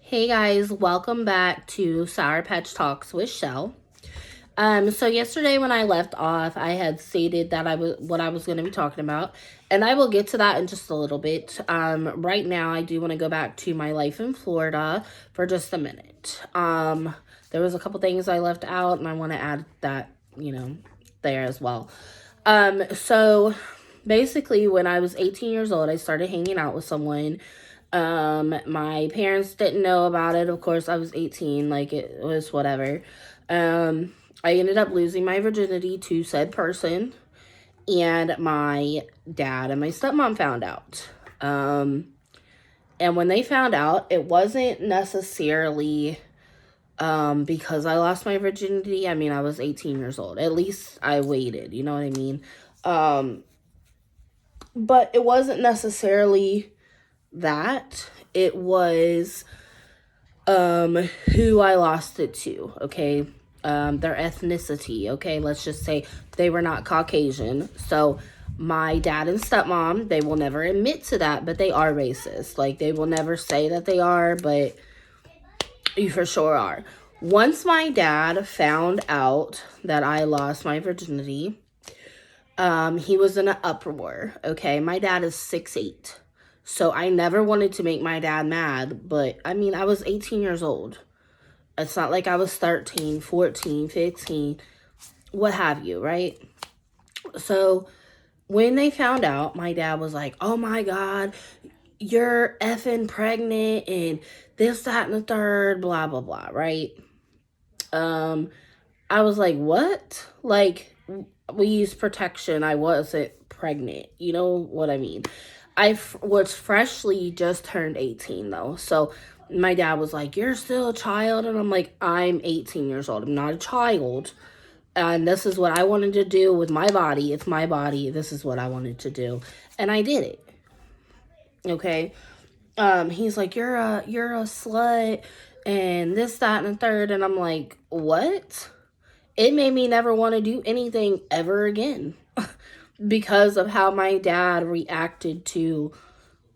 Hey guys, welcome back to Sour Patch Talks with Shell. So yesterday when I left off, I had stated that what I was going to be talking about, and I will get to that in just a little bit. Right now, I do want to go back to my life in Florida for just a minute. There was a couple things I left out, and I want to add that, there as well. So basically, when I was 18 years old, I started hanging out with someone. My parents didn't know about it. Of course, I was 18, like it was whatever. I ended up losing my virginity to said person, and my dad and my stepmom found out. And when they found out, it wasn't necessarily because I lost my virginity. I mean, I was 18 years old. At least I waited, you know what I mean? But it wasn't necessarily that. It was who I lost it to, okay? Their ethnicity, okay? Let's just say they were not Caucasian. So my dad and stepmom, they will never admit to that, but they are racist. Like, they will never say that they are, but you for sure are. Once my dad found out that I lost my virginity, he was in an uproar, okay? My dad is 6'8". So I never wanted to make my dad mad, but I mean, I was 18 years old. It's not like I was 13, 14, 15, what have you, right? So when they found out, my dad was like, oh my God, you're effing pregnant and this, that, and the third, blah, blah, blah, right? I was like, what? Like, we used protection. I wasn't pregnant. You know what I mean? I was freshly just turned 18 though. So my dad was like, you're still a child. And I'm like, I'm 18 years old. I'm not a child. And this is what I wanted to do with my body. It's my body. This is what I wanted to do. And I did it. Okay. He's like, you're a slut and this, that, and the third. And I'm like, what? It made me never want to do anything ever again. Because of how my dad reacted to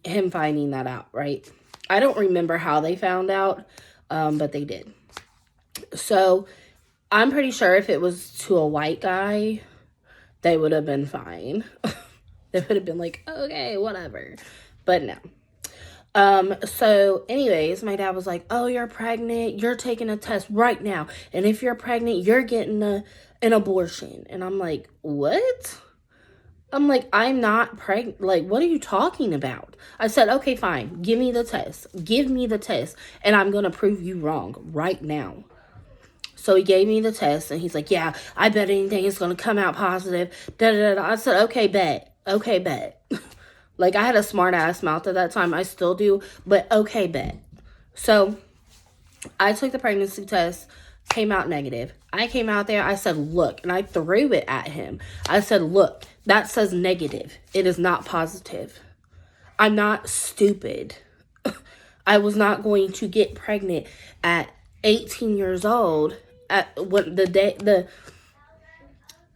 him finding that out, right? I don't remember how they found out, but they did. So I'm pretty sure if it was to a white guy, they would have been fine. They would have been like, okay, whatever. But no. So anyways, my dad was like, oh, you're pregnant. You're taking a test right now. And if you're pregnant, you're getting an abortion. And I'm like, what? I'm like, I'm not pregnant. Like, what are you talking about? I said, okay, fine. Give me the test. Give me the test. And I'm going to prove you wrong right now. So he gave me the test. And he's like, yeah, I bet anything is going to come out positive. Da, da, da. I said, okay, bet. Okay, bet. Like, I had a smart ass mouth at that time. I still do. But okay, bet. So I took the pregnancy test. Came out negative. I came out there. I said, look. And I threw it at him. I said, look. That says negative. It is not positive. I'm not stupid. I was not going to get pregnant at 18 years old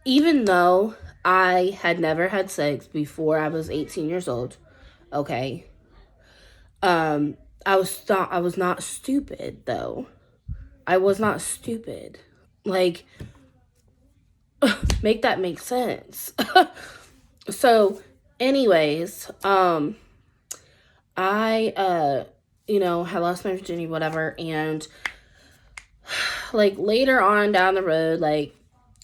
even though I had never had sex before I was 18 years old. Okay. I was not stupid though. I was not stupid. Like, make that make sense. So anyways, I had lost my virginity, whatever, and like later on down the road, like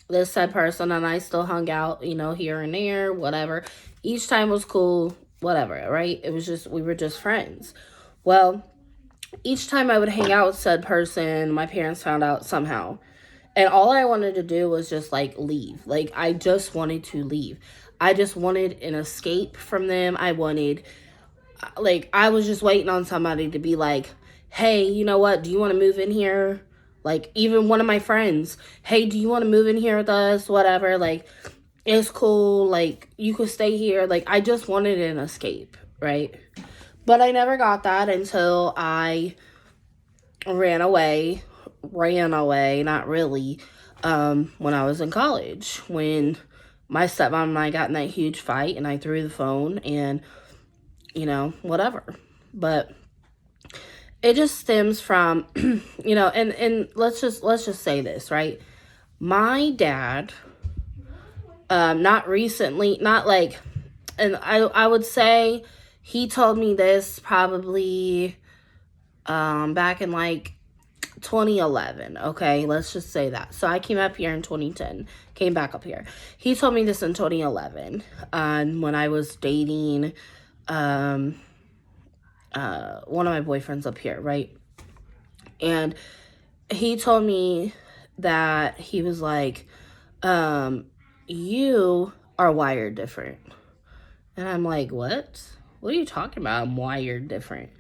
this said person and I still hung out, here and there, whatever. Each time was cool, whatever, right? It was just, we were just friends. Well, each time I would hang out with said person, my parents found out somehow. And all I wanted to do was just, like, leave. Like, I just wanted to leave. I just wanted an escape from them. I was just waiting on somebody to be like, hey, you know what? Do you want to move in here? Like, even one of my friends, hey, do you want to move in here with us? Whatever. Like, it's cool. Like, you could stay here. Like, I just wanted an escape, right? But I never got that until I ran away, not really, when I was in college, when my stepmom and I got in that huge fight and I threw the phone and, whatever. But it just stems from, and let's just say this, right? My dad, not recently, not like, and I would say he told me this probably back in like 2011. Okay, let's just say that. So I came up here in 2010, came back up here. He told me this in 2011, when I was dating one of my boyfriends up here, right? And he told me that he was like, you are wired different. And I'm like, what? What are you talking about? I'm wired different.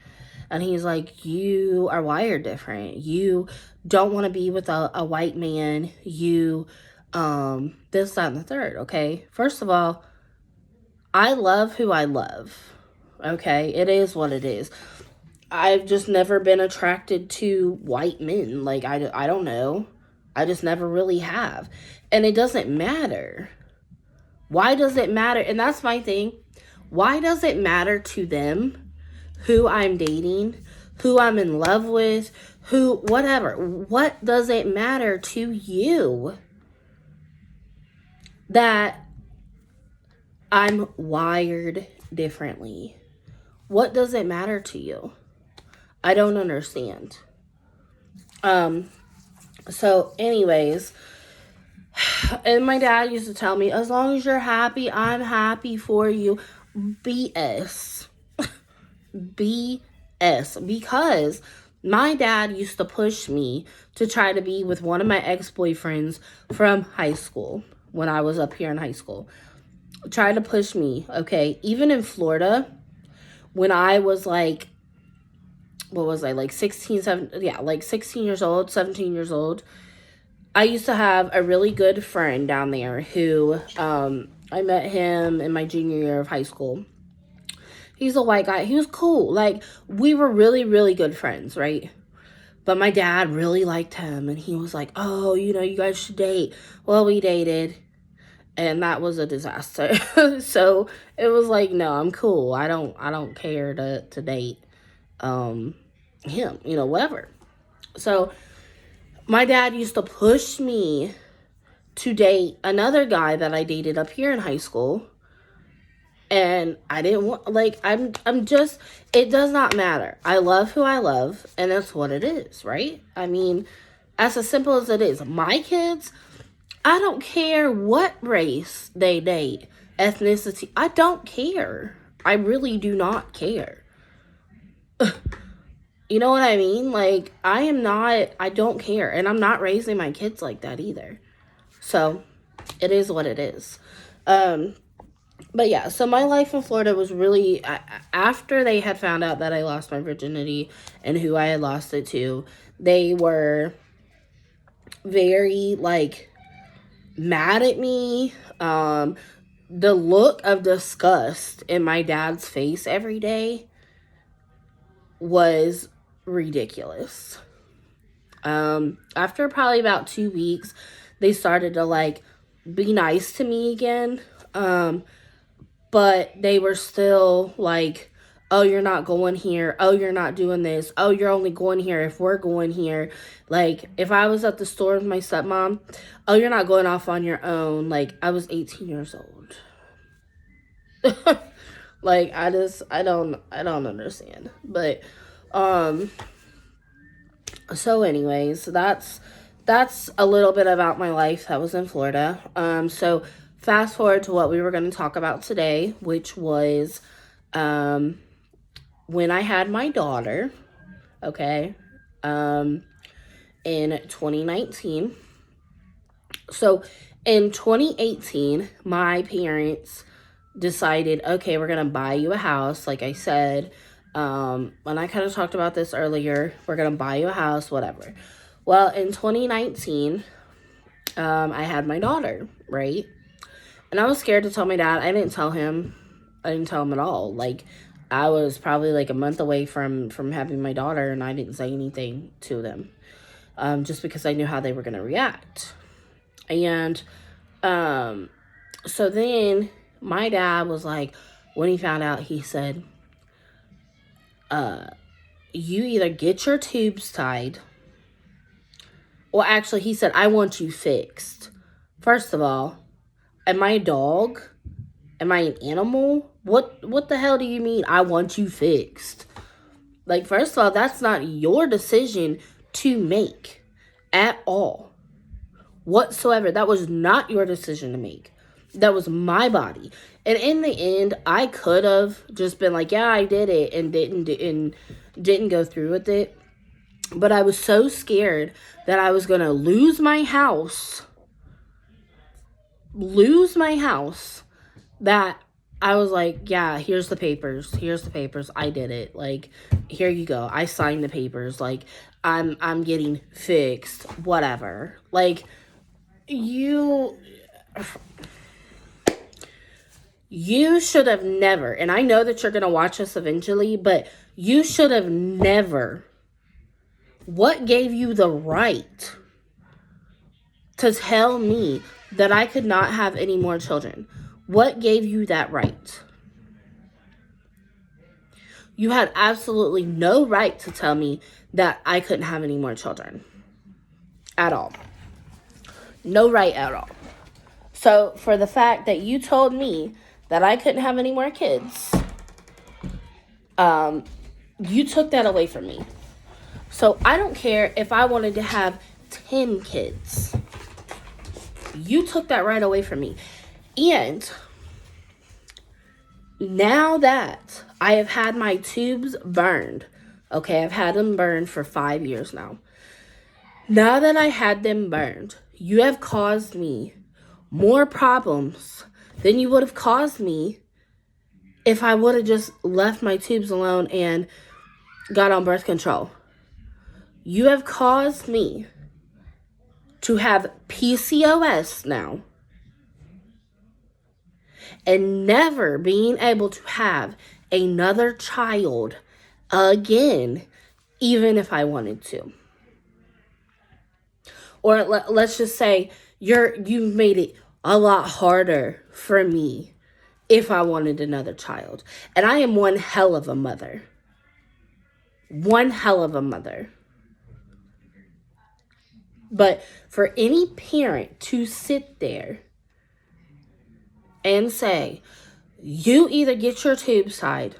And he's like, you are wired different. You don't want to be with a white man. You, this, that, and the third, okay? First of all, I love who I love, okay? It is what it is. I've just never been attracted to white men. Like, I don't know. I just never really have. And it doesn't matter. Why does it matter? And that's my thing. Why does it matter to them who I'm dating, who I'm in love with, who, whatever? What does it matter to you that I'm wired differently? What does it matter to you? I don't understand. So anyways, and my dad used to tell me, as long as you're happy, I'm happy for you. BS. BS. Because my dad used to push me to try to be with one of my ex-boyfriends from high school when I was up here in high school. Tried to push me, okay? Even in Florida, when I was like, what was I, like 16, 17, yeah, like 16 years old, 17 years old, I used to have a really good friend down there who, I met him in my junior year of high school. He's a white guy. He was cool. Like, we were really, really good friends, right? But my dad really liked him, and he was like, oh, you guys should date. Well, we dated, and that was a disaster. So it was like, no, I'm cool. I don't care to date him, whatever. So my dad used to push me to date another guy that I dated up here in high school. And I didn't want, like, I'm just, it does not matter. I love who I love, and that's what it is, right? I mean, as simple as it is. My kids, I don't care what race they date, ethnicity. I don't care. I really do not care. You know what I mean? Like, I don't care. And I'm not raising my kids like that either. So, it is what it is. But yeah, so my life in Florida was really, after they had found out that I lost my virginity and who I had lost it to, they were very, like, mad at me. The look of disgust in my dad's face every day was ridiculous. After probably about 2 weeks, they started to, like, be nice to me again. But they were still like, oh, you're not going here. Oh, you're not doing this. Oh, you're only going here if we're going here. Like, if I was at the store with my stepmom, oh, you're not going off on your own. Like, I was 18 years old. Like, I don't understand. But, so anyways, that's a little bit about my life that was in Florida. So fast forward to what we were going to talk about today, which was when I had my daughter, okay, in 2019. So in 2018, my parents decided, okay, we're going to buy you a house, like I said. And I kind of talked about this earlier. We're going to buy you a house, whatever. Well, in 2019, I had my daughter, right? And I was scared to tell my dad. I didn't tell him. I didn't tell him at all. Like, I was probably like a month away from having my daughter, and I didn't say anything to them. Just because I knew how they were going to react. And so then my dad was like, when he found out, he said, you either get your tubes tied. Well, actually, he said, I want you fixed. First of all, am I a dog? Am I an animal? What the hell do you mean I want you fixed? Like, first of all, that's not your decision to make at all. Whatsoever. That was not your decision to make. That was my body. And in the end, I could have just been like, yeah, I did it, and didn't go through with it. But I was so scared that I was going to lose my house, that I was like, yeah, here's the papers. I did it. Like, here you go. I signed the papers. Like, I'm getting fixed. Whatever. Like, you should have never, and I know that you're going to watch this eventually, but you should have never. What gave you the right to tell me that I could not have any more children? What gave you that right? You had absolutely no right to tell me that I couldn't have any more children. At all. No right at all. So, for the fact that you told me that I couldn't have any more kids, you took that away from me. So, I don't care if I wanted to have 10 kids. You took that right away from me. And now that I have had my tubes burned, okay, I've had them burned for 5 years now. Now that I had them burned, you have caused me more problems than you would have caused me if I would have just left my tubes alone and got on birth control. You have caused me to have PCOS now and never being able to have another child again, even if I wanted to. Or let's just say you've made it a lot harder for me if I wanted another child. And I am one hell of a mother. One hell of a mother. But for any parent to sit there and say, you either get your tubes tied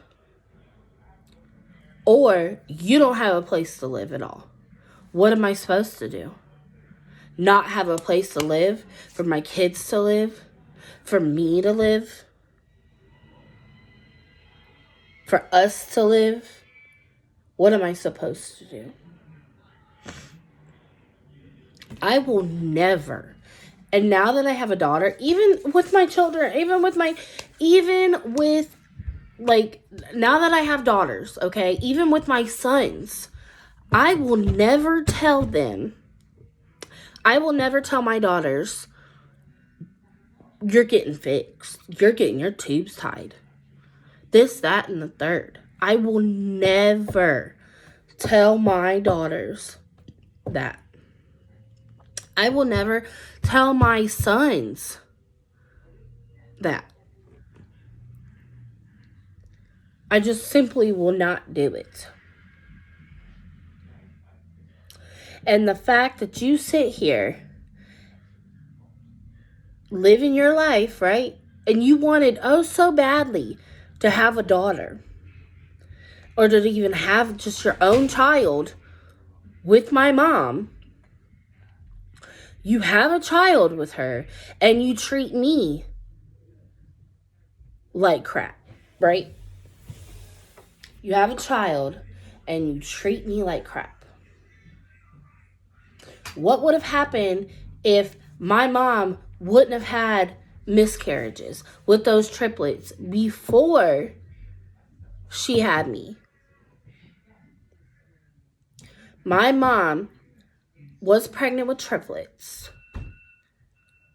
or you don't have a place to live at all. What am I supposed to do? Not have a place to live? For my kids to live? For me to live? For us to live? What am I supposed to do? I will never. And now that I have a daughter, even with my children, now that I have daughters, okay, even with my sons, I will never tell my daughters, you're getting fixed. You're getting your tubes tied. This, that, and the third. I will never tell my daughters that. I will never tell my sons that. I just simply will not do it. And the fact that you sit here living your life, right? And you wanted oh so badly to have a daughter. Or to even have just your own child with my mom. You have a child with her and you treat me like crap, right? You have a child and you treat me like crap. What would have happened if my mom wouldn't have had miscarriages with those triplets before she had me? My mom was pregnant with triplets.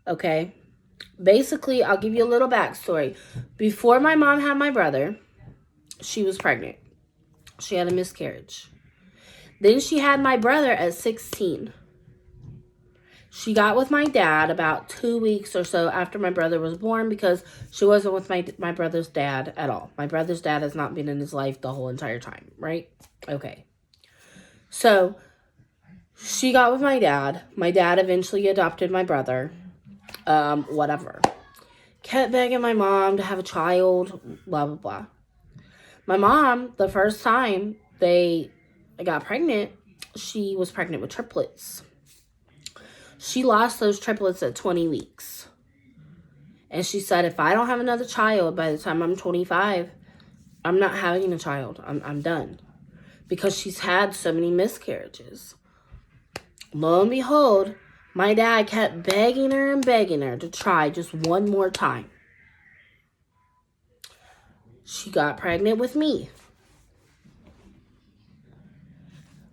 Okay? Basically, I'll give you a little backstory. Before my mom had my brother, she was pregnant. She had a miscarriage. Then she had my brother at 16. She got with my dad about 2 weeks or so after my brother was born because she wasn't with my brother's dad at all. My brother's dad has not been in his life the whole entire time, right? Okay. So she got with my dad. My dad eventually adopted my brother. Whatever. Kept begging my mom to have a child, blah, blah, blah. My mom, the first time they got pregnant, she was pregnant with triplets. She lost those triplets at 20 weeks. And she said, if I don't have another child by the time I'm 25, I'm not having a child. I'm done. Because she's had so many miscarriages. Lo and behold, my dad kept begging her and begging her to try just one more time. She got pregnant with me.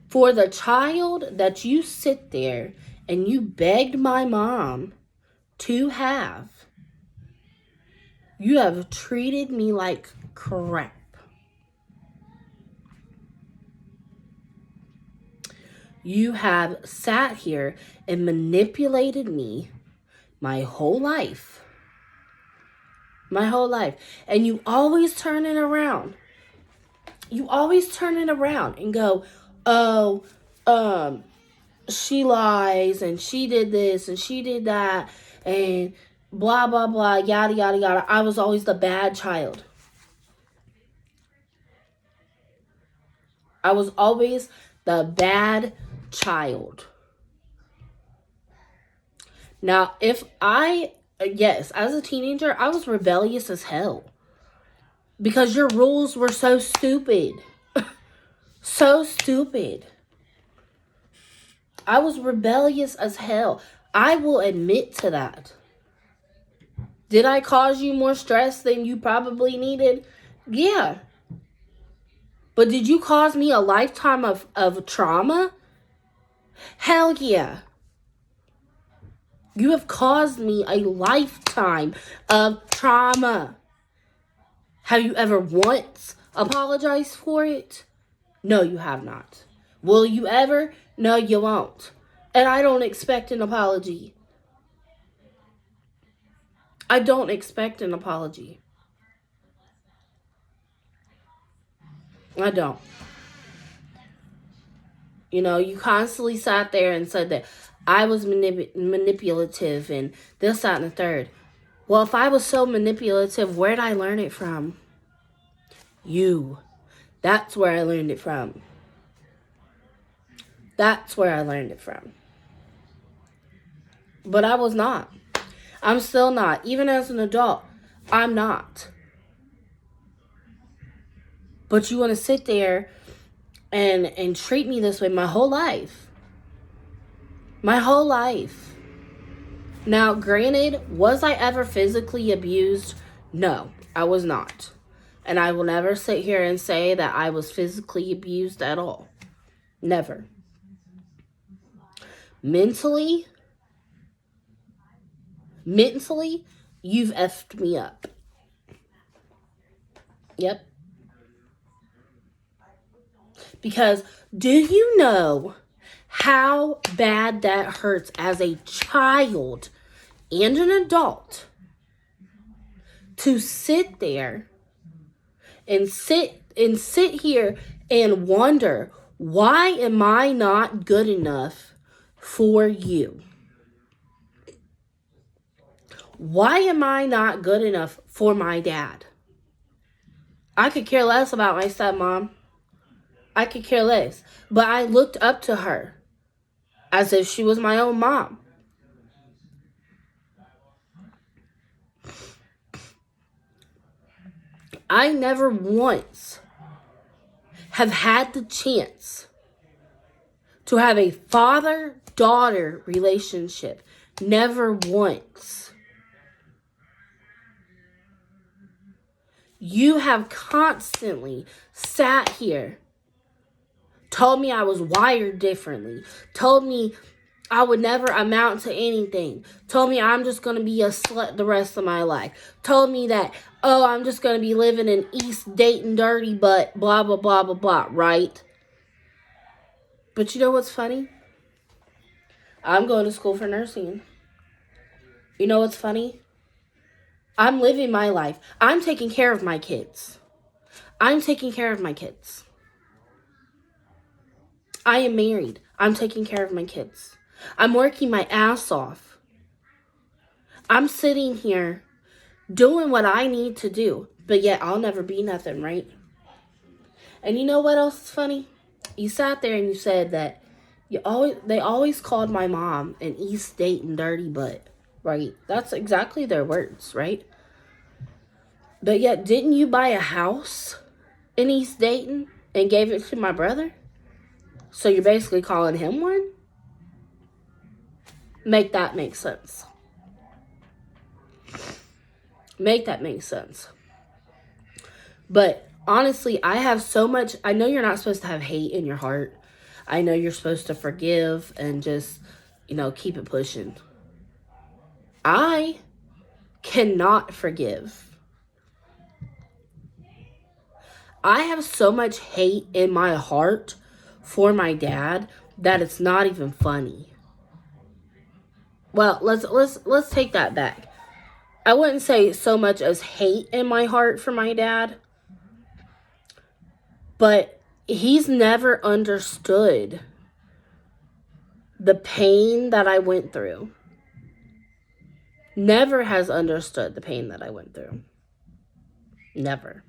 For the child that you sit there and you begged my mom to have, you have treated me like crap. You have sat here and manipulated me my whole life. My whole life. And you always turn it around. You always turn it around and go, oh, she lies and she did this and she did that and blah, blah, blah, yada, yada, yada. I was always the bad child. I was always the bad child. Now, as a teenager, I was rebellious as hell. Because your rules were so stupid. So stupid. I was rebellious as hell. I will admit to that. Did I cause you more stress than you probably needed? Yeah. But did you cause me a lifetime of trauma? Hell yeah. You have caused me a lifetime of trauma. Have you ever once apologized for it? No, you have not. Will you ever? No, you won't. And I don't expect an apology. I don't expect an apology. I don't. You know, you constantly sat there and said that I was manipulative and this, that, and the third. Well, if I was so manipulative, where'd I learn it from? You. That's where I learned it from. That's where I learned it from. But I was not. I'm still not. Even as an adult, I'm not. But you want to sit there and treat me this way my whole life. My whole life. Now, granted, was I ever physically abused? No, I was not. And I will never sit here and say that I was physically abused at all. Never. Mentally, you've effed me up. Yep. Because do you know how bad that hurts as a child and an adult to sit there and sit here and wonder, why am I not good enough for you? Why am I not good enough for my dad? I could care less about my stepmom. I could care less. But I looked up to her as if she was my own mom. I never once have had the chance to have a father-daughter relationship. Never once. You have constantly sat here, told me I was wired differently, told me I would never amount to anything, told me I'm just going to be a slut the rest of my life, told me that, oh, I'm just going to be living in East Dayton dirty, but blah, blah, blah, blah, blah, right? But you know what's funny? I'm going to school for nursing. You know what's funny? I'm living my life. I'm taking care of my kids. I'm taking care of my kids. I am married. I'm taking care of my kids. I'm working my ass off. I'm sitting here doing what I need to do, but yet I'll never be nothing, right? And you know what else is funny? You sat there and you said that they always called my mom an East Dayton dirty butt, right? That's exactly their words, right? But yet, didn't you buy a house in East Dayton and gave it to my brother? So you're basically calling him one? Make that make sense. Make that make sense. But honestly, I have so much. I know you're not supposed to have hate in your heart. I know you're supposed to forgive and just, keep it pushing. I cannot forgive. I have so much hate in my heart for my dad that it's not even funny. Well, let's take that back. I wouldn't say so much as hate in my heart for my dad, but he's never understood the pain that I went through. Never has understood the pain that I went through. Never.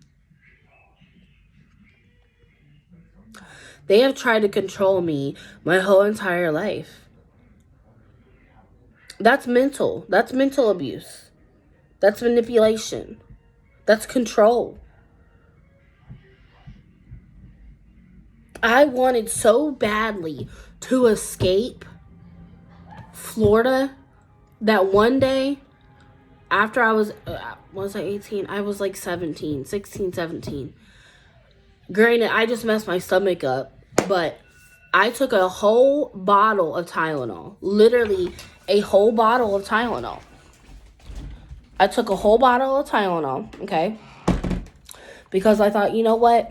They have tried to control me my whole entire life. That's mental. That's mental abuse. That's manipulation. That's control. I wanted so badly to escape Florida that one day after I was I 18? I was like 17, 16, 17. Granted, I just messed my stomach up, but I took a whole bottle of Tylenol. Literally a whole bottle of Tylenol. I took a whole bottle of Tylenol, okay? Because I thought, you know what?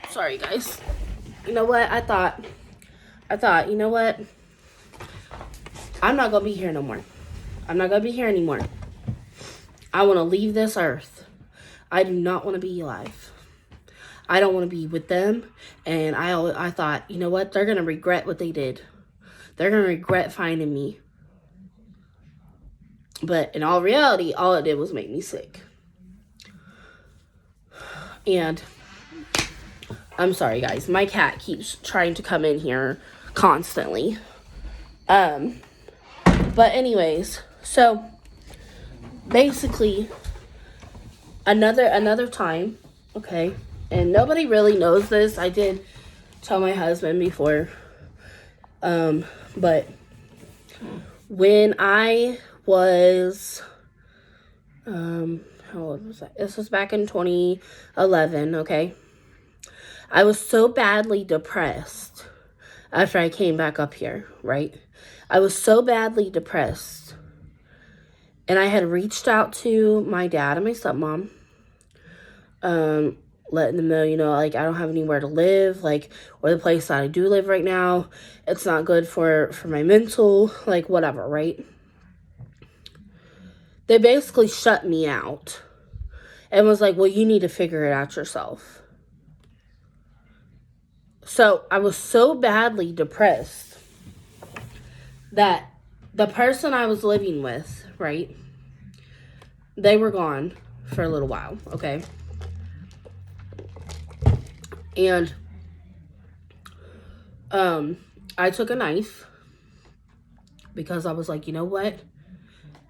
Sorry, guys. You know what? I thought, you know what? I'm not going to be here no more. I'm not going to be here anymore. I want to leave this earth. I do not want to be alive. I don't want to be with them. And I thought, you know what? They're going to regret what they did. They're going to regret finding me. But in all reality, all it did was make me sick. And I'm sorry, guys. My cat keeps trying to come in here constantly. But anyways, so basically another time, okay, and nobody really knows this. I did tell my husband before, but when I was, how old was I? This was back in 2011, okay? I was so badly depressed after I came back up here, right? I was so badly depressed. And I had reached out to my dad and my stepmom, letting them know, like, I don't have anywhere to live, like, or the place that I do live right now, it's not good for my mental, like, whatever, right? They basically shut me out and was like, well, you need to figure it out yourself. So I was so badly depressed that the person I was living with, right, they were gone for a little while, okay? And I took a knife because I was like, you know what?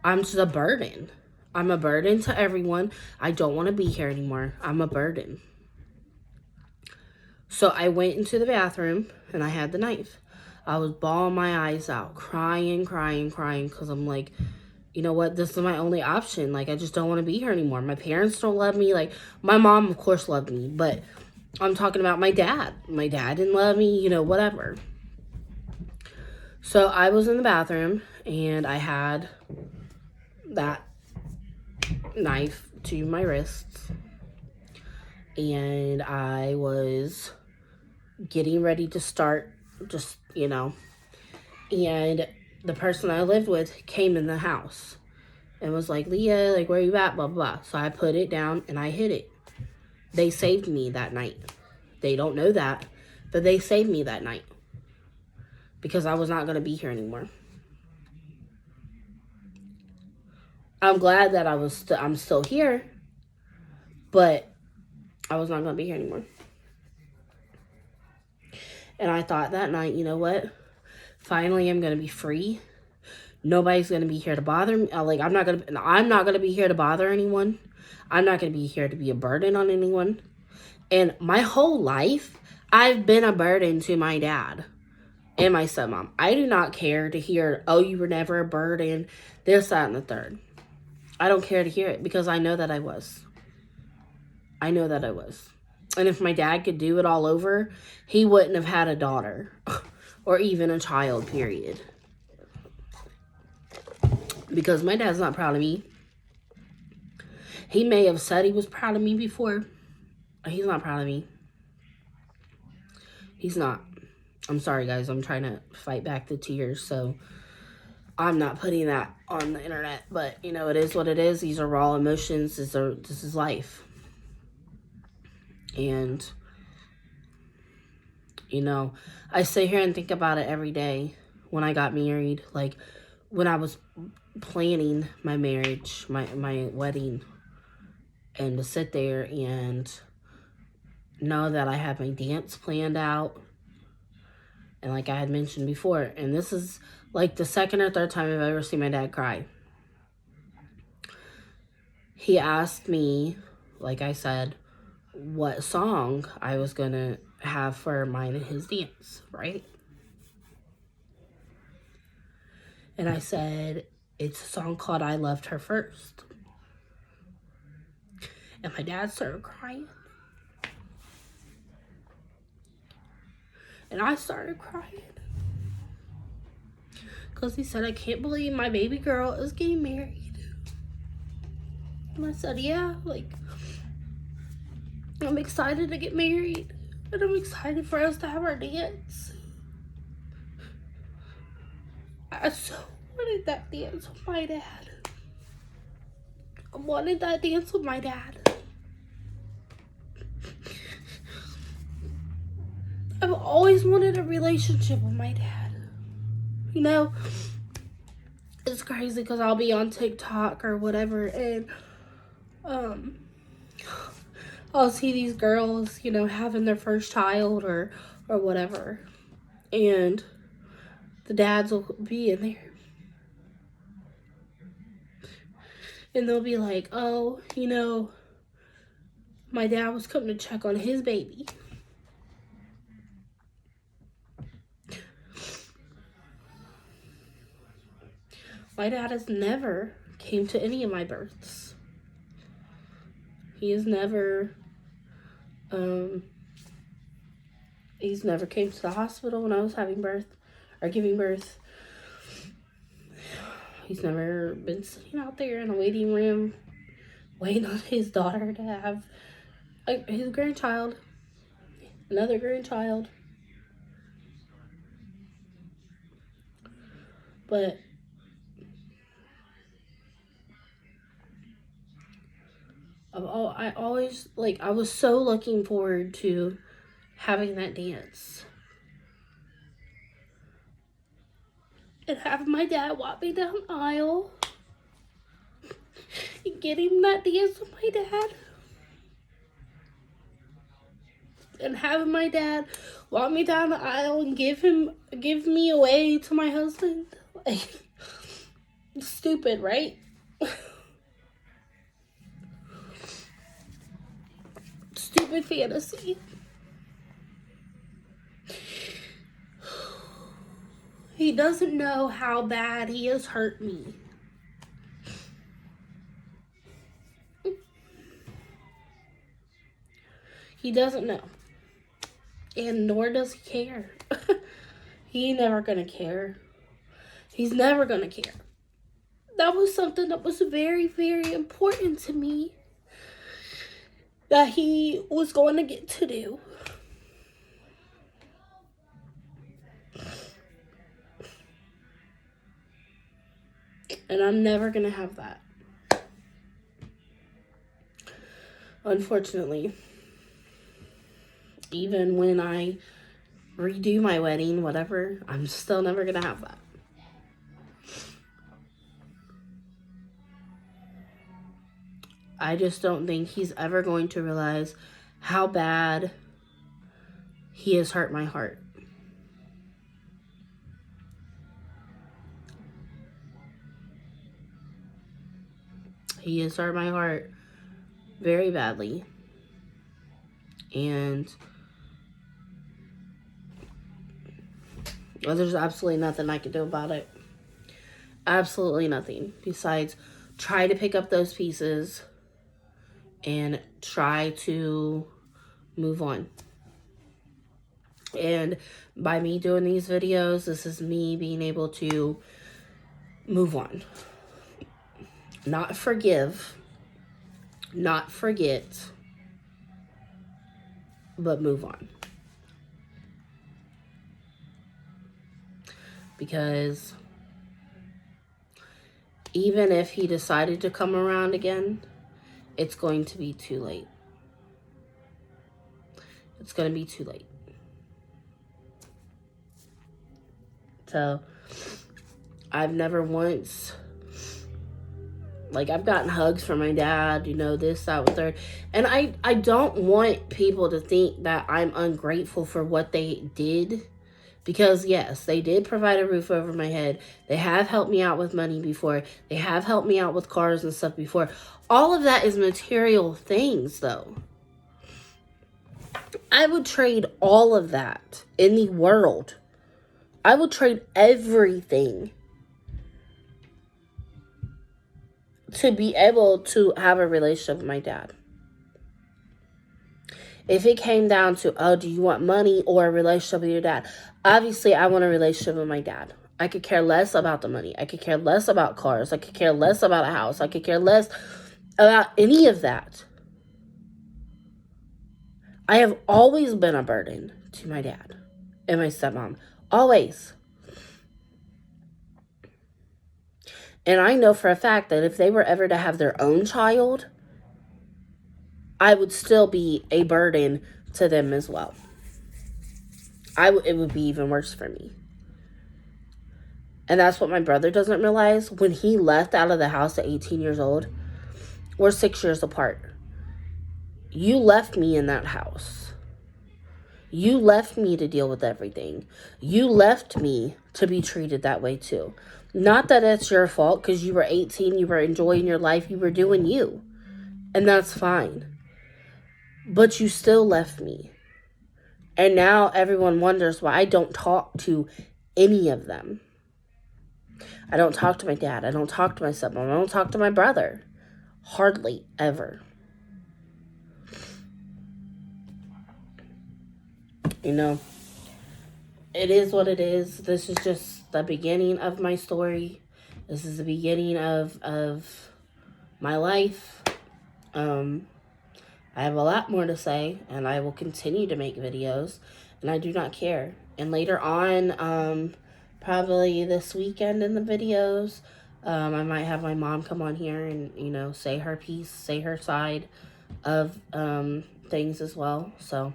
I'm just a burden. I'm a burden to everyone. I don't want to be here anymore. I'm a burden. So I went into the bathroom and I had the knife. I was bawling my eyes out, crying, because I'm like, you know what? This is my only option. Like, I just don't want to be here anymore. My parents don't love me. Like, my mom, of course, loved me, but I'm talking about my dad. My dad didn't love me, whatever. So I was in the bathroom and I had that knife to my wrists and I was getting ready to start just, and the person I lived with came in the house and was like, Leah, like, where you at, blah, blah, blah. So I put it down and I hid it. They saved me that night. They don't know that, but they saved me that night because I was not going to be here anymore. I'm glad that I'm still here, but I was not going to be here anymore. And I thought that night, you know what? Finally, I'm going to be free. Nobody's going to be here to bother me. Like, I'm not going to be here to bother anyone. I'm not going to be here to be a burden on anyone. And my whole life, I've been a burden to my dad and my stepmom. I do not care to hear, oh, you were never a burden, this, that, and the third. I don't care to hear it because I know that I was. I know that I was. And if my dad could do it all over, he wouldn't have had a daughter or even a child, period. Because my dad's not proud of me. He may have said he was proud of me before. He's not proud of me. He's not. I'm sorry, guys. I'm trying to fight back the tears, so I'm not putting that on the internet. But, it is what it is. These are raw emotions. This is life. And, I sit here and think about it every day when I got married. Like, when I was planning my marriage, my wedding, and to sit there and know that I had my dance planned out. And like I had mentioned before, and this is like the second or third time I've ever seen my dad cry. He asked me, like I said, what song I was going to have for mine and his dance, right? And I said, it's a song called I Loved Her First. And my dad started crying. And I started crying. Because he said, I can't believe my baby girl is getting married. And I said, yeah, like, I'm excited to get married. And I'm excited for us to have our dance. I so wanted that dance with my dad. I wanted that dance with my dad. I've always wanted a relationship with my dad. It's crazy because I'll be on TikTok or whatever, and I'll see these girls, having their first child or whatever, and the dads will be in there. And they'll be like, oh, my dad was coming to check on his baby. My dad has never came to any of my births. He has never, he's never came to the hospital when I was having birth or giving birth. He's never been sitting out there in a waiting room waiting on his daughter to have his grandchild, another grandchild. But I always, I was so looking forward to having that dance. And having my dad walk me down the aisle. And getting that dance with my dad. And having my dad walk me down the aisle and give me away to my husband. Like, stupid, right? Stupid fantasy. He doesn't know how bad he has hurt me. He doesn't know. And nor does he care. He ain't never gonna care. He's never gonna care. That was something that was very, very important to me. That he was going to get to do. And I'm never going to have that. Unfortunately. Even when I redo my wedding, whatever, I'm still never going to have that. I just don't think he's ever going to realize how bad he has hurt my heart. He has hurt my heart very badly. And well, there's absolutely nothing I can do about it. Absolutely nothing. Besides, try to pick up those pieces and try to move on. And by me doing these videos, this is me being able to move on. Not forgive, not forget, but move on. Because even if he decided to come around again, it's going to be too late. It's going to be too late. So, I've never once, like, I've gotten hugs from my dad, you know, this, that, and third. And I don't want people to think that I'm ungrateful for what they did. Because, yes, they did provide a roof over my head. They have helped me out with money before. They have helped me out with cars and stuff before. All of that is material things, though. I would trade all of that in the world. I would trade everything to be able to have a relationship with my dad. If it came down to, oh, do you want money or a relationship with your dad? Obviously, I want a relationship with my dad. I could care less about the money. I could care less about cars. I could care less about a house. I could care less about any of that. I have always been a burden to my dad and my stepmom. Always. And I know for a fact that if they were ever to have their own child, I would still be a burden to them as well. It would be even worse for me. And that's what my brother doesn't realize. When he left out of the house at 18 years old, we're 6 years apart. You left me in that house. You left me to deal with everything. You left me to be treated that way too. Not that it's your fault, because you were 18, you were enjoying your life, you were doing you. And that's fine. But you still left me. And now everyone wonders why I don't talk to any of them. I don't talk to my dad. I don't talk to my stepmom. I don't talk to my brother. Hardly ever. You know, it is what it is. This is just the beginning of my story. This is the beginning of my life. I have a lot more to say, and I will continue to make videos, and I do not care. And later on, probably this weekend in the videos, I might have my mom come on here and, you know, say her piece, say her side of things as well. So,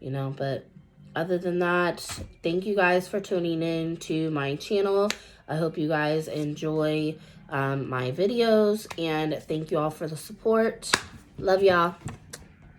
you know, but other than that, thank you guys for tuning in to my channel. I hope you guys enjoy my videos, and thank you all for the support. Love y'all.